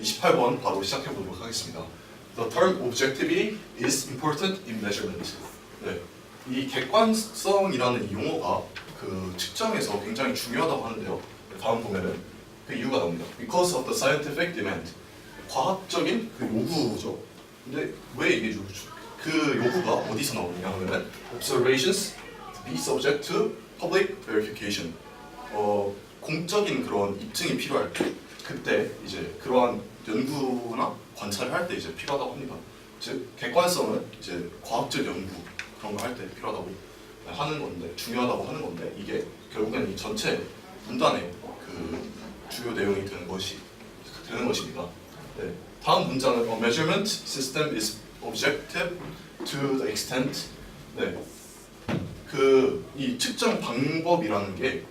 28번 바로 시작해 보도록 하겠습니다. The term objectivity is important in measurement. 네, 이 객관성이라는 이 용어가 그 측정에서 굉장히 중요하다고 하는데요. 다음 보면은 그 이유가 나옵니다. Because of the scientific demand. 과학적인 그 요구죠. 근데 왜 이게 그 요구가 어디서 나오느냐 하면은 observations be subject to public verification. 공적인 그런 입증이 필요할 때, 그때 이제 그러한 연구나 관찰을 할 때 이제 필요하다고 합니다. 즉 객관성은 이제 과학적 연구 그런 거 할 때 필요하다고 하는 건데, 중요하다고 하는 건데, 이게 결국엔 이 전체 문단의 그 주요 내용이 되는 것입니다. 네. 다음 문장은 A measurement system is objective to the extent. 네. 그 이 측정 방법이라는 게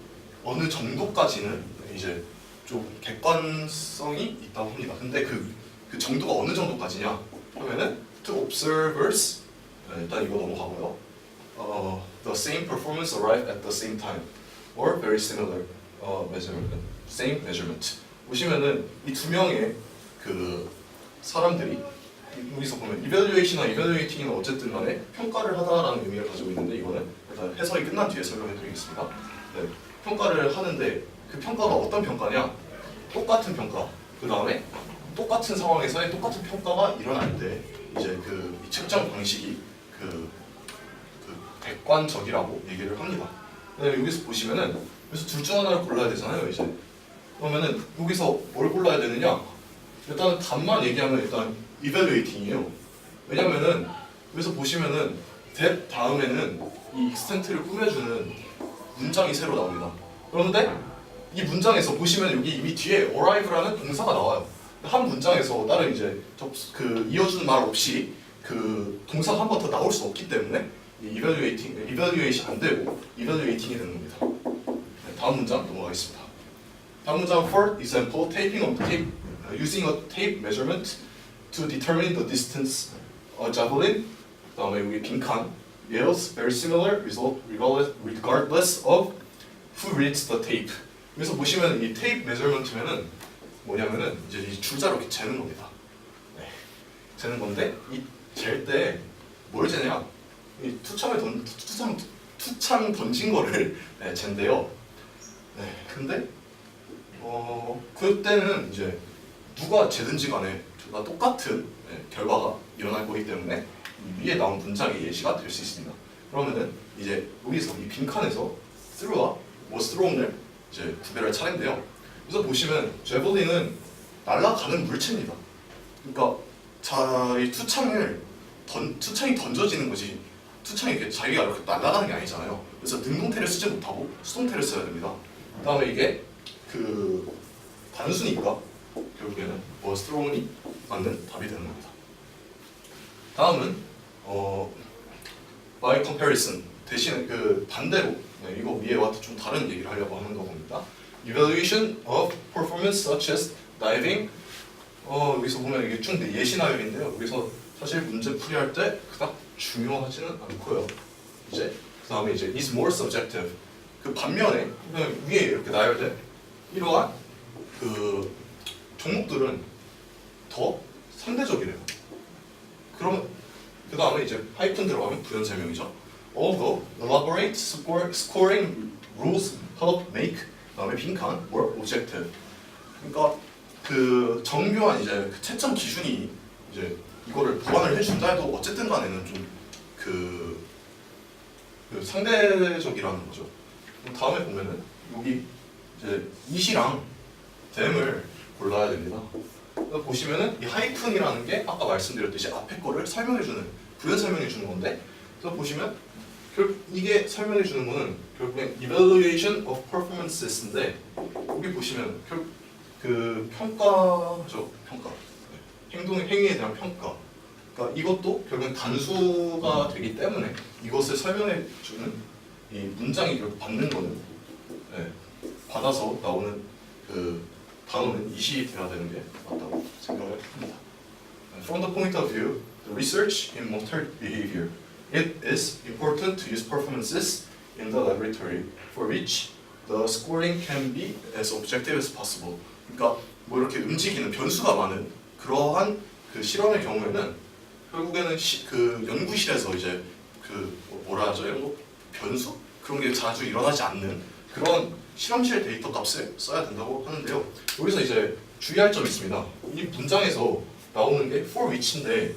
어느 정도까지는 이제 좀 객관성이 있다고 합니다. 근데 그 정도가 어느 정도까지냐 하면은 to observers, 일단 이거 넘어가고요. The same performance arrive at the same time or very similar measurement, same measurement. 보시면은 이 두 명의 그 사람들이 여기서 보면 evaluation이나 evaluating은 어쨌든 간에 평가를 하다라는 의미를 가지고 있는데, 이거는 일단 해설이 끝난 뒤에 설명해 드리겠습니다. 네, 평가를 하는데 그 평가가 어떤 평가냐? 똑같은 평가. 그 다음에 똑같은 상황에서의 똑같은 평가가 일어날 때 이제 그 측정 방식이 그 객관적이라고 얘기를 합니다. 네, 여기서 보시면은 그래서 둘 중 하나를 골라야 되잖아요. 이제 그러면은 여기서 뭘 골라야 되느냐? 일단 답만 얘기하면 일단 evaluating이에요. 왜냐면은 여기서 보시면은 that 다음에는 이 extent를 꾸며주는 문장이 새로 나옵니다. 그런데 이 문장에서 보시면 여기 이미 뒤에 arrive라는 동사가 나와요. 한 문장에서 다른 이제 이어주는 말 없이 그 동사가 한 번 더 나올 수 없기 때문에 evaluation 안 되고 evaluating이 되는 겁니다. 네, 다음 문장 넘어가겠습니다. 다음 문장 for example, taping of tape, using a tape measurement to determine the distance. javelin. 그다음에 여기 빈칸 yields very similar result regardless of who reads the tape. 그래서 보시면 이 테이프 메저먼트면은 뭐냐면은 이제 이 줄자로 이렇게 재는 겁니다. 네. 재는 건데 이 잴 때 뭘 재냐? 이 투창 던진 거를 네, 잰대요. 네. 근데 그때는 이제 누가 재든지 간에 다 똑같은 결과가 일어날 거기 때문에 위에 나온 문장이 예시가 될 수 있습니다. 그러면은 이제 여기서 이 빈칸에서 through와 was thrown을 이제 구별할 차례인데요. 그래서 보시면 제블린은 날아가는 물체입니다. 그러니까 이 투창이 던져지는 것이, 투창이 이렇게 자기가 이렇게 날아가는 게 아니잖아요. 그래서 능동태를 쓰지 못하고 수동태를 써야 됩니다. 그다음에 이게 그 단수니까 결국에는 was thrown이 맞는 답이 되는 겁니다. 다음은 by comparison, 대신 그 반대로, 네, 이거 위에와 좀 다른 얘기를 하려고 하는 겁니다. Evaluation of performance such as diving. 여기서 보면 이게 쭉 예시 나열인데요. 여기서 사실 문제 풀이할 때 그닥 중요하지는 않고요. 이제 그 다음에 이제 is more subjective. 그 반면에 그냥 위에 이렇게 나열된 이러한 그 종목들은 더 상대적이래요. 그러면 그 다음에 이제 하이픈 들어가면 부연 설명이죠. Although elaborate scoring rules help make, 그다음에 빈칸 more objective. 그러니까 그 정교한 이제 그 채점 기준이 이제 이거를 보완을 해준다 해도 어쨌든 간에는 좀 그 상대적이라는 거죠. 다음에 보면은 여기 이제 이시랑 댐을 골라야 됩니다. 보시면은 이 하이픈이라는 게 아까 말씀드렸듯이 앞에 거를 설명해주는, 부연 설명해주는 건데, 그래서 보시면 이게 설명해주는 거는 결국엔 evaluation of performances인데, 여기 보시면 그 평가죠, 평가. 네. 행위에 대한 평가. 그러니까 이것도 결국엔 단수가 되기 때문에 이것을 설명해주는 이 문장이 결국 받는 거는, 네, 받아서 나오는 그 단어는 이시 돼야 되는 게 맞다고 생각을 합니다. From the point of view, the research in motor behavior, it is important to use performances in the laboratory for which the scoring can be as objective as possible. 그러니까 뭐 이렇게 움직이는 변수가 많은 그러한 그 실험의 경우에는 결국에는 그 연구실에서 이제 그 뭐라 하죠? 이런 거 변수? 그런 게 자주 일어나지 않는 그런 실험실 데이터 값을 써야 된다고 하는데요. 여기서 이제 주의할 점이 있습니다. 이 문장에서 나오는 게 for which인데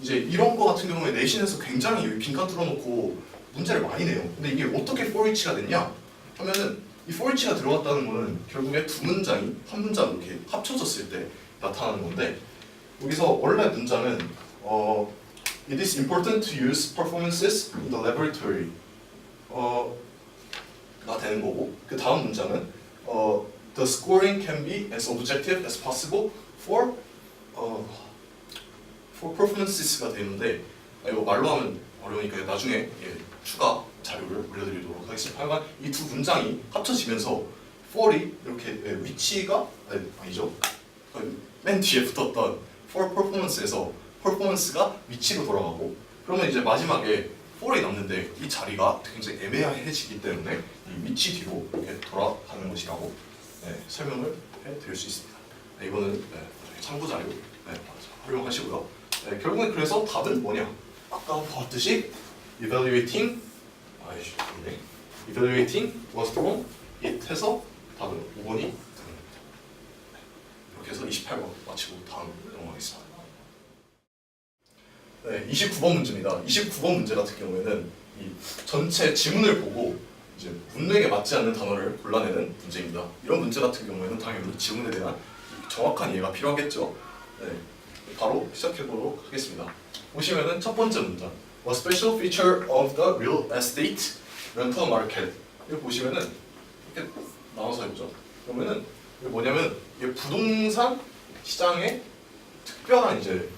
이제 이런 거 같은 경우에 내신에서 굉장히 여기 빈칸 뚫어놓고 문제를 많이 내요. 근데 이게 어떻게 for which가 됐냐 하면은 이 for which가 들어갔다는 거는 결국에 두 문장이 한 문장 이렇게 합쳐졌을 때 나타나는 건데 여기서 원래 문장은 It is important to use performances in the laboratory 가 되는 거고 그 다음 문장은 The scoring can be as objective as possible for performances가 되는데 이거 말로 하면 어려우니까 나중에 추가 자료를 올려드리도록 하겠습니다. 하여간 이 두 문장이 합쳐지면서 for이 이렇게 위치가 아니죠. 맨 뒤에 붙었던 for performance에서 performance가 위치로 돌아가고 그러면 이제 마지막에 for이 남는데 이 자리가 굉장히 애매해지기 때문에 이 위치 뒤로 이렇게 돌아가는 것이라고 설명을 해드릴 수 있습니다. 이거는 참고 자료 활용하시고요. 결국엔 그래서 답은 뭐냐? 아까 봤듯이 evaluating was from it 해서 답은 5번이 되는 겁니다. 이렇게 해서 28번 마치고 다음 넘어가겠습니다. 29번 문제입니다. 29번 문제 같은 경우에는 이 전체 지문을 보고 이제 문맥에 맞지 않는 단어를 골라내는 문제입니다. 이런 문제 같은 경우에는 당연히 지문에 대한 정확한 이해가 필요하겠죠. 바로 시작해보도록 하겠습니다. 보시면은 첫 번째 문장 A special feature of the real estate rental market 이거 보시면은 이렇게 나눠서 해보죠. 그러면은 이게 뭐냐면 이게 부동산 시장의 특별한 이제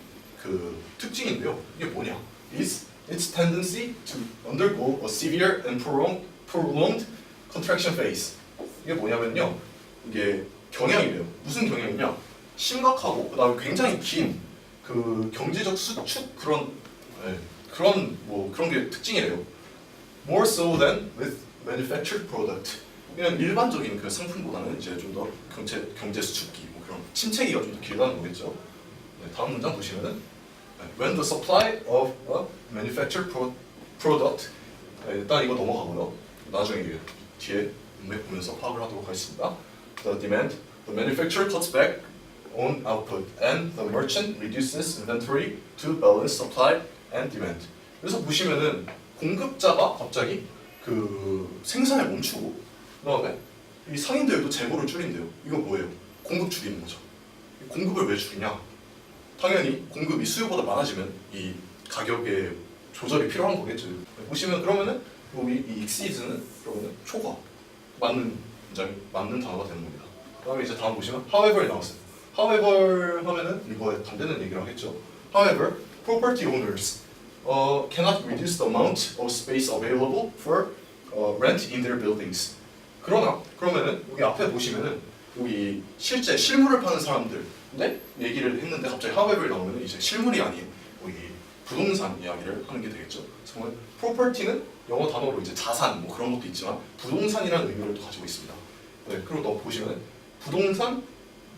그 특징인데요. 이게 뭐냐? Its tendency to undergo a severe and prolonged contraction phase. 이게 뭐냐면요. 이게 경향이래요. 무슨 경향이냐? 심각하고 그다음에 굉장히 긴 그 경제적 수축 그런 게 특징이래요. More so than with manufactured product. 이건 일반적인 그 상품보다는 이제 좀 더 경제 수축기 뭐 그런 침체기가 좀 더 길다는 거겠죠. 다음 문장 보시면은 When the supply of a manufactured product 일단 이거 넘어가고요. 나중에 뒤에 문맥 보면서 파악을 하도록 하겠습니다. The manufacturer cuts back on output and the merchant reduces inventory to balance supply and demand. 그래서 보시면은 공급자가 갑자기 그 생산을 멈추고 그다음에 이 상인들도 재고를 줄인대요. 이거 뭐예요? 공급 줄이는 거죠. 공급을 왜 줄이냐? 당연히 공급이 수요보다 많아지면 이 가격의 조절이 필요한 거겠죠. 보시면 그러면은 이 exceeds는 그러면은 초과 맞는 단어가 되는 겁니다. 그다음에 이제 다음 보시면 however이 나왔어요. however 하면은 이거에 반대는 얘기를 하겠죠. However, property owners cannot reduce the amount of space available for rent in their buildings. 그러면은 여기 앞에 보시면은 여기 실제 실물을 파는 사람들 얘기를 했는데 갑자기 however 나오면 이제 실물이 아닌 여기 부동산 이야기를 하는 게 되겠죠. 그래서 property는 영어 단어로 이제 자산 뭐 그런 것도 있지만 부동산이라는 의미를 또 가지고 있습니다. 그리고 또 보시면 부동산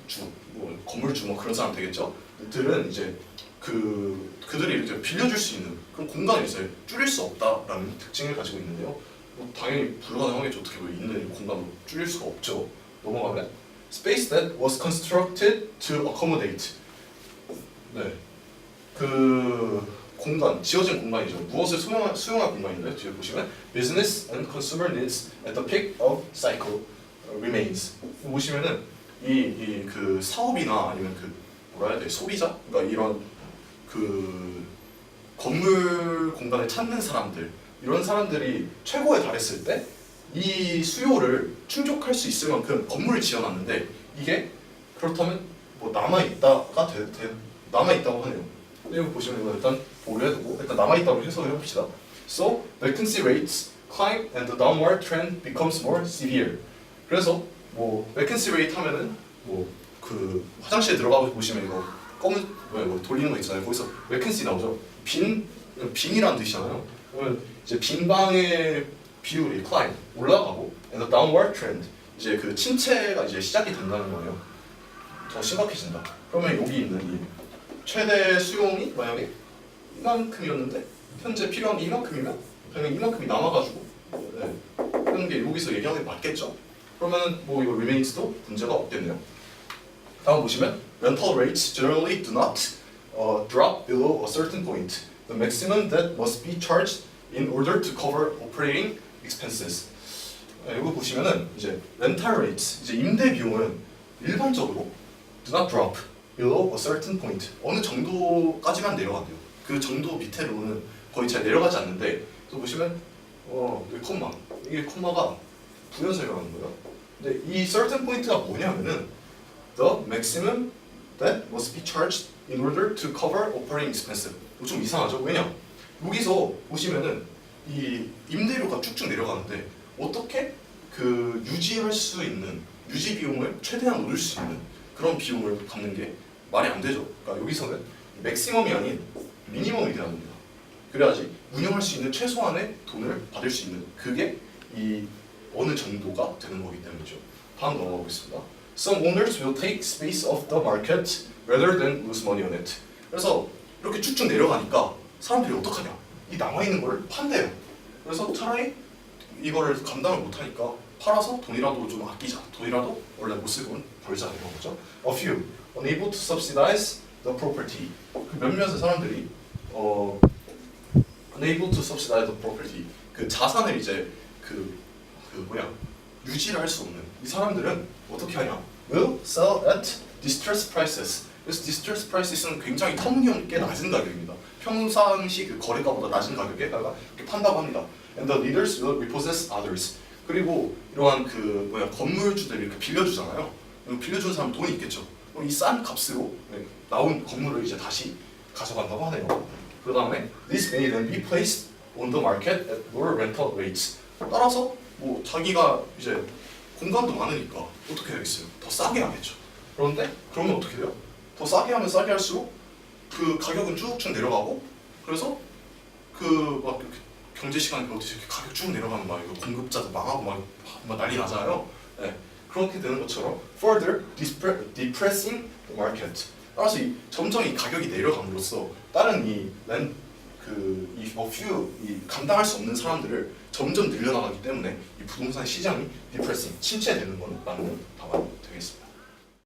주, 뭐 건물주 뭐 그런 사람 되겠죠. 들은 이제 그들이 이제 빌려줄 수 있는 그런 공간을 이제 줄일 수 없다라는 특징을 가지고 있는데요. 당연히 불가능하겠죠. 어떻게 있는 공간으로 줄일 수가 없죠. 넘어가면 space that was constructed to accommodate. 그 공간, 지어진 공간이죠. 무엇을 수용할 공간인데 뒤에 보시면 business and consumer needs at the peak of cycle remains. 보시면은 그 사업이나 아니면 그 뭐라 해야 돼 소비자, 그러니까 이런 그 건물 공간을 찾는 사람들 이런 사람들이 최고에 달했을 때 이 수요를 충족할 수 있을 만큼 건물을 지어놨는데 이게 그렇다면 뭐 남아있다고 하네요. 이거 보시면 이거 일단 보류해두고 일단 남아있다고 해석을 해봅시다. So vacancy rates climb and the downward trend becomes more severe. 그래서 뭐 vacancy rate 하면은 뭐 그 화장실에 들어가서 보시면 이거 검은 뭐 돌리는 거 있잖아요. 거기서 vacancy 나오죠. 빈이라는 뜻이잖아요. 그러면 이제 빈 방의 비율이 climb 올라가고 and the downward trend 이제 그 침체가 이제 시작이 된다는 거예요. 더 심각해진다. 그러면 여기 있는 이 최대 수용이 만약에 이만큼이었는데 현재 필요한 게 이만큼이면 당연히 이만큼이 남아가지고 하는 게 여기서 얘기하는 게 맞겠죠? 그러면 뭐 이거 remains,도 문제가 없겠네요. 다음 보시면 rental rates generally do not drop below a certain point. The maximum that must be charged in order to cover operating expenses. 이거 보시면은 이제 rental rates, 이제 임대 비용은 일반적으로 do not drop below a certain point. 어느 정도까지만 내려간대요. 그 정도 밑으로는 거의 잘 내려가지 않는데, 또 보시면 여기 콤마, 이게 콤마가 부연설명 하는 거예요. 근데 이 certain point가 뭐냐면은 the maximum that must be charged in order to cover operating expense. 좀 이상하죠? 왜냐? 여기서 보시면은 이 임대료가 쭉쭉 내려가는데 어떻게 그 유지할 수 있는 유지 비용을 최대한 올릴 수 있는 그런 비용을 갖는 게 말이 안 되죠. 그러니까 여기서는 맥시멈이 아닌 미니멈이 돼야 합니다. 그래야지 운영할 수 있는 최소한의 돈을 받을 수 있는 그게 이 어느 정도가 되는 거기 때문이죠. 다음 넘어가 보겠습니다. Some owners will take space off the market rather than lose money on it. 그래서 이렇게 쭉쭉 내려가니까 사람들이 어떡하냐? 이 남아있는 걸 판대요. 그래서 차라리 이거를 감당을 못하니까 팔아서 돈이라도 좀 아끼자. 돈이라도 원래 못 쓰고 벌자 이런 거죠. A few unable to subsidize the property. 그 몇몇의 사람들이 unable to subsidize the property. 그 자산을 이제 유지를 할 수 없는 이 사람들은 어떻게 하냐? Will sell at distress prices. 그래서 distress prices는 굉장히 터무니없게 낮은 가격입니다. 평상시 그 거래가보다 낮은 가격에다가 이렇게 판다고 합니다. And the leaders will repossess others. 그리고 이러한 건물주들이 이렇게 빌려주잖아요. 빌려준 사람 돈이 있겠죠. 그럼 이 싼 값으로 나온 건물을 이제 다시 가져간다고 하네요. 그 다음에 this may then be placed on the market at lower rental rates. 따라서 뭐 자기가 이제 공간도 많으니까 어떻게 되겠어요? 더 싸게 하겠죠. 그런데 그러면 어떻게 돼요? 더 싸게 하면 싸게 할수록 그 가격은 쭉쭉 내려가고, 그래서 그 막 경제 시간에 그렇듯이 가격 쭉 내려가면 막 이거 공급자도 망하고 막 난리 나잖아요. 네. 그렇게 되는 것처럼 further depressing the market. 따라서 점점 이 가격이 내려감으로써 다른 이 감당할 수 없는 사람들을 점점 늘려나가기 때문에 이 부동산 시장이 depressing, 침체되는 건 맞는 답안이 되겠습니다.